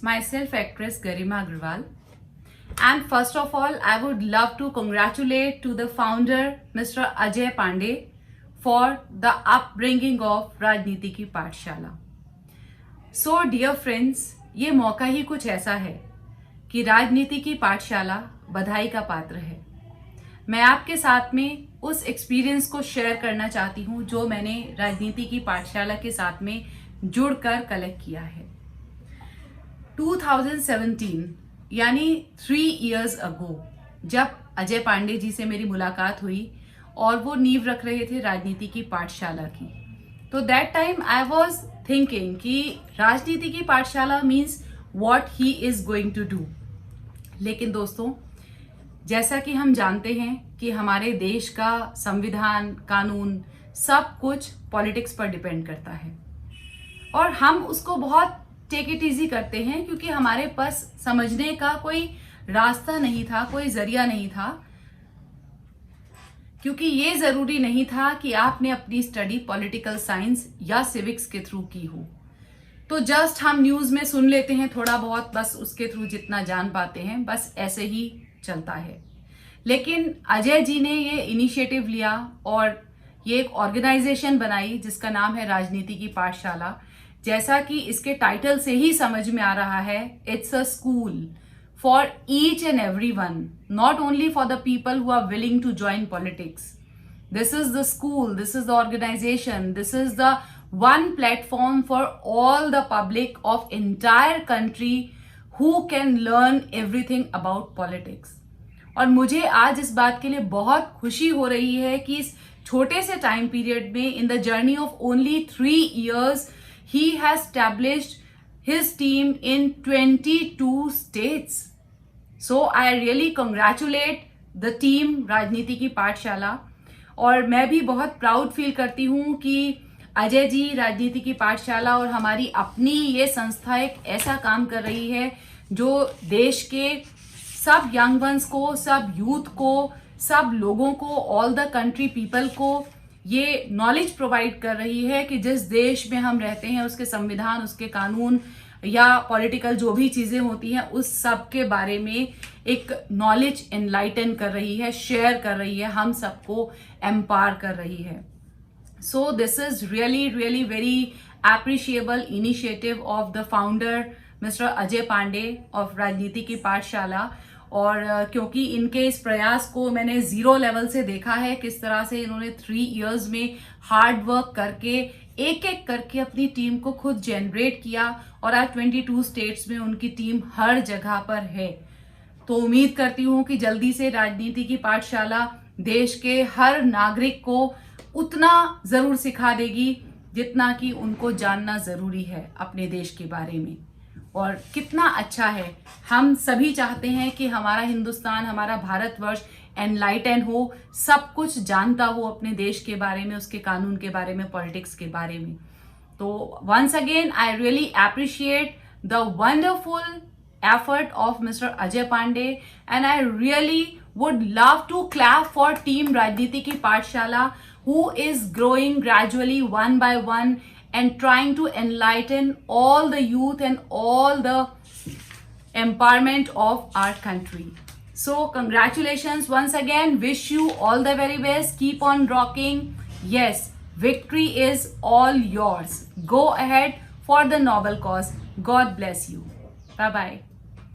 myself actress Garima Agarwal. And first of all, I would love to congratulate to the founder Mr. Ajay Pandey for the upbringing of राजनीति की पाठशाला. So dear friends, ये मौका ही कुछ ऐसा है कि राजनीति की पाठशाला बधाई का पात्र है. मैं आपके साथ में उस एक्सपीरियंस को शेयर करना चाहती हूँ जो मैंने राजनीति की पाठशाला के साथ में जुड़कर कलेक्ट किया है. 2017 यानी 3 years ago जब अजय पांडे जी से मेरी मुलाकात हुई और वो नींव रख रहे थे राजनीति की पाठशाला की, तो that time I was thinking कि राजनीति की पाठशाला means what he is going to do. लेकिन दोस्तों, जैसा कि हम जानते हैं कि हमारे देश का संविधान, कानून सब कुछ पॉलिटिक्स पर डिपेंड करता है और हम उसको बहुत टेक इट इजी करते हैं क्योंकि हमारे पास समझने का कोई रास्ता नहीं था, कोई जरिया नहीं था, क्योंकि ये जरूरी नहीं था कि आपने अपनी स्टडी पॉलिटिकल साइंस या सिविक्स के थ्रू की हो. तो जस्ट हम न्यूज में सुन लेते हैं थोड़ा बहुत, बस उसके थ्रू जितना जान पाते हैं बस ऐसे ही चलता है. लेकिन अजय जी ने ये इनिशिएटिव लिया और ये एक ऑर्गेनाइजेशन बनाई जिसका नाम है राजनीति की पाठशाला. जैसा कि इसके टाइटल से ही समझ में आ रहा है, it's a school for each and every one, not only for the people who are willing to join politics. This is the school, this is the organisation, this is the one platform for all the public of entire country who can learn everything about politics. और मुझे आज इस बात के लिए बहुत खुशी हो रही है कि इस छोटे से टाइम पीरियड में, in the journey of only 3 years, he has established his team in 22 states. So I really congratulate the team राजनीति की पाठशाला. और मैं भी बहुत प्राउड फील करती हूँ कि अजय जी, राजनीति की पाठशाला और हमारी अपनी ये संस्था एक ऐसा काम कर रही है जो देश के सब यंग वंस को, सब यूथ को, सब लोगों को, ऑल द कंट्री पीपल को ये नॉलेज प्रोवाइड कर रही है कि जिस देश में हम रहते हैं उसके संविधान, उसके कानून या पॉलिटिकल जो भी चीज़ें होती हैं उस सब के बारे में एक नॉलेज एनलाइटन कर रही है, शेयर कर रही है, हम सबको एम्पावर कर रही है. So this is really very appreciable initiative of the founder Mr. Ajay Pandey of राजनीति की पाठशाला. और क्योंकि इनके इस प्रयास को मैंने 0 लेवल से देखा है, किस तरह से इन्होंने 3 years में हार्ड वर्क करके एक एक करके अपनी टीम को खुद जनरेट किया और आज 22 स्टेट्स में उनकी टीम हर जगह पर है. तो उम्मीद करती हूँ कि जल्दी से राजनीति की पाठशाला देश के हर नागरिक को उतना जरूर सिखा देगी जितना कि उनको जानना जरूरी है अपने देश के बारे में. और कितना अच्छा है, हम सभी चाहते हैं कि हमारा हिंदुस्तान, हमारा भारतवर्ष एनलाइटन हो, सब कुछ जानता हो अपने देश के बारे में, उसके कानून के बारे में, पॉलिटिक्स के बारे में. तो once again I really appreciate the wonderful effort of Mr. Ajay Pandey, and I really would love to clap for team Rajniti Ki Pathshala who is growing gradually one by one and trying to enlighten all the youth and all the empowerment of our country. So congratulations once again, wish you all the very best, keep on rocking. Yes, victory is all yours. Go ahead for the noble cause. God bless you. Bye bye.